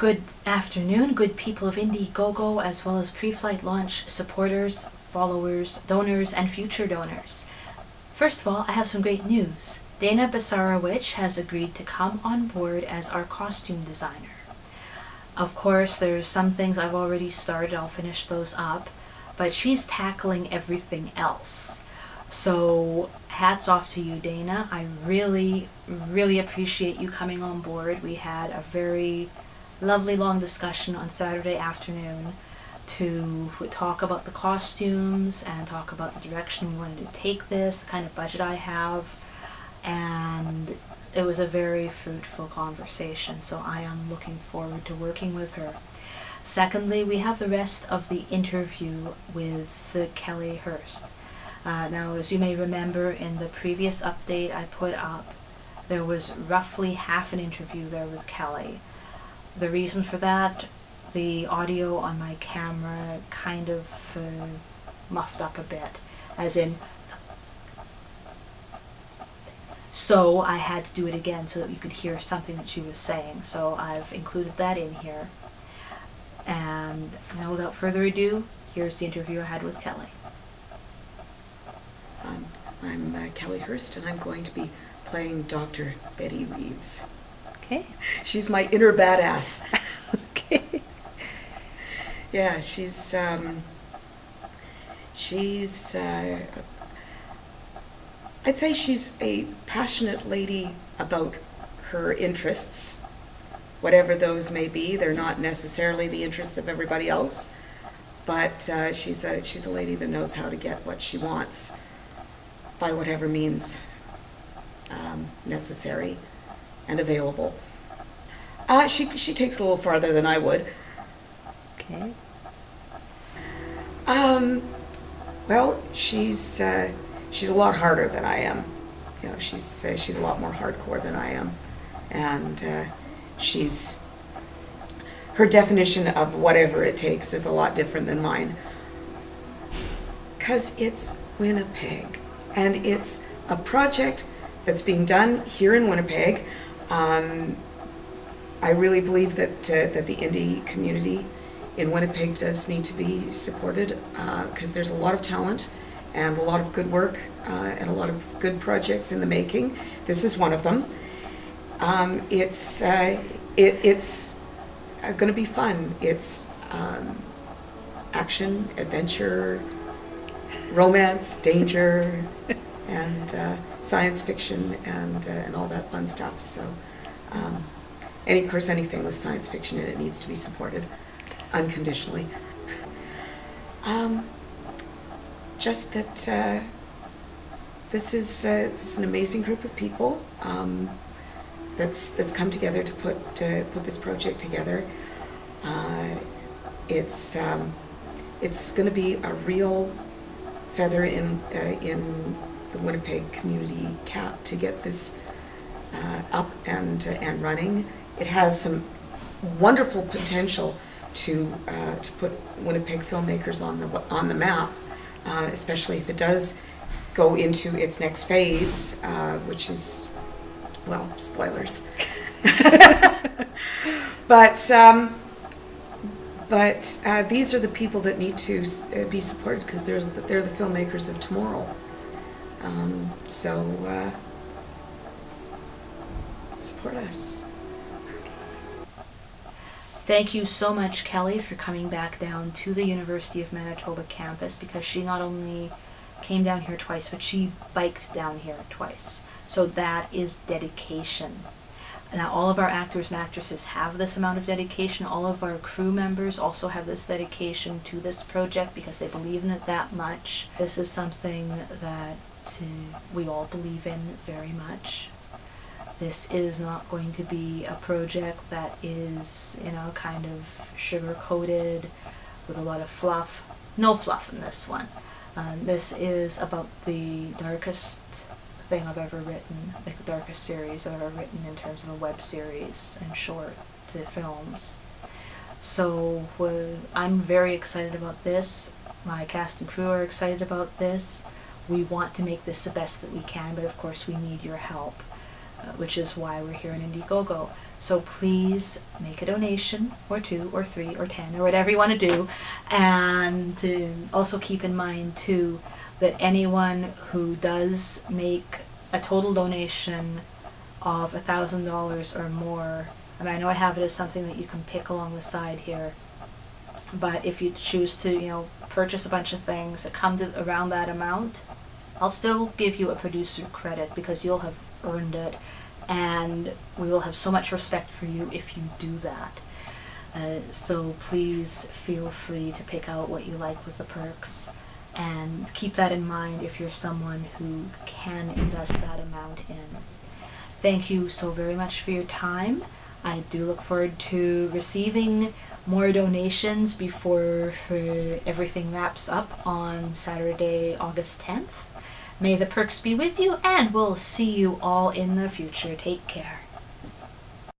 Good afternoon, good people of Indiegogo, as well as Preflight Launch supporters, followers, donors, and future donors. First of all, I have some great news. Dana Basarowicz has agreed to come on board as our costume designer. Of course, there's some things I've already started, I'll finish those up, but she's tackling everything else. So, hats off to you, Dana. I really, really appreciate you coming on board. We had a very lovely long discussion on Saturday afternoon to talk about the costumes and talk about the direction we wanted to take this, the kind of budget I have, and it was a very fruitful conversation, so I am looking forward to working with her. Secondly, we have the rest of the interview with Kelley Hirst. Now, as you may remember, in the previous update I put up, there was roughly half an interview there with Kelley. The reason for that, the audio on my camera kind of muffed up a bit, as in, so I had to do it again so that you could hear something that she was saying. So I've included that in here. And now without further ado, here's the interview I had with Kelley. I'm Kelley Hirst, and I'm going to be playing Dr. Betty Reeves. Okay. She's my inner badass. Okay. Yeah, she's I'd say she's a passionate lady about her interests, whatever those may be. They're not necessarily the interests of everybody else, but she's a lady that knows how to get what she wants by whatever means necessary and available. She takes a little farther than I would. Okay. Well, she's a lot harder than I am. You know, she's a lot more hardcore than I am, and her definition of whatever it takes is a lot different than mine. 'Cause it's Winnipeg, and it's a project that's being done here in Winnipeg. I really believe that the indie community in Winnipeg does need to be supported, because there's a lot of talent and a lot of good work and a lot of good projects in the making. This is one of them. It's going to be fun. It's action, adventure, romance, danger, and science fiction, and all that fun stuff. So, and of course, anything with science fiction in it needs to be supported unconditionally. Just that this is an amazing group of people that's come together to put this project together. It's going to be a real feather in the Winnipeg community cap to get this up and running. It has some wonderful potential to put Winnipeg filmmakers on the map, especially if it does go into its next phase, which is, well, spoilers. But these are the people that need to be supported, because they're the filmmakers of tomorrow. So support us. Thank you so much, Kelley, for coming back down to the University of Manitoba campus, because she not only came down here twice, but she biked down here twice. So that is dedication. Now, all of our actors and actresses have this amount of dedication. All of our crew members also have this dedication to this project because they believe in it that much. This is something that we all believe in very much. This is not going to be a project that is, kind of sugar-coated with a lot of fluff. No fluff in this one. This is about the darkest thing I've ever written, like the darkest series I've ever written in terms of a web series and short to films. So I'm very excited about this. My cast and crew are excited about this. We want to make this the best that we can, but of course we need your help, which is why we're here in Indiegogo. So please make a donation, or 2 or 3 or 10 or whatever you want to do. And also keep in mind too that anyone who does make a total donation of $1,000 or more, I mean, I know I have it as something that you can pick along the side here, but if you choose to, purchase a bunch of things that come to around that amount, I'll still give you a producer credit because you'll have earned it, and we will have so much respect for you if you do that. So please feel free to pick out what you like with the perks, and keep that in mind if you're someone who can invest that amount in. Thank you so very much for your time. I do look forward to receiving more donations before everything wraps up on Saturday, August 10th. May the perks be with you, and we'll see you all in the future. Take care.